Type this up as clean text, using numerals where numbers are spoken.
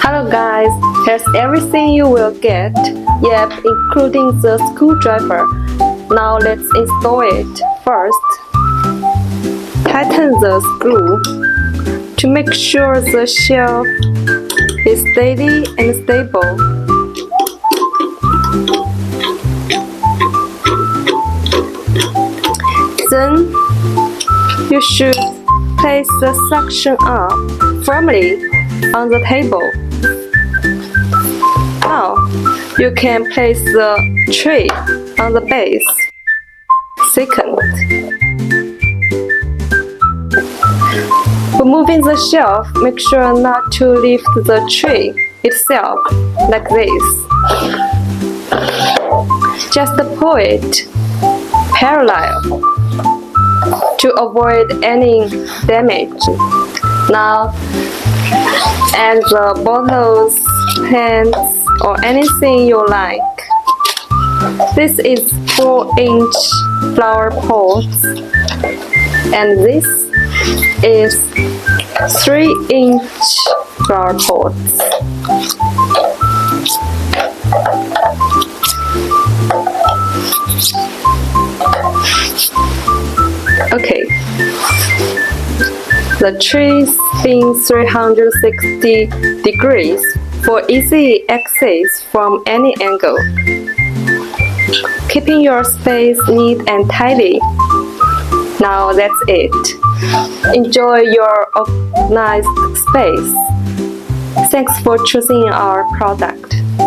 Hello guys, here's everything you will get, yep, including the screwdriver. Now let's install it. First, tighten the screw to make sure the shelf is steady and stable. Then, you should place the suction up firmly on the table. Now, you can place the tray on the base. Second, for moving the shelf, make sure not to lift the tray itself like this. Just pull it parallel to avoid any damage. Now, add the bottles, pens, or anything you like. This is 4-inch flower pots, and this is 3-inch flower pots. Okay, the tray spins 360 degrees for easy access from any angle, keeping your space neat and tidy. Now that's it. Enjoy your organized space. Thanks for choosing our product.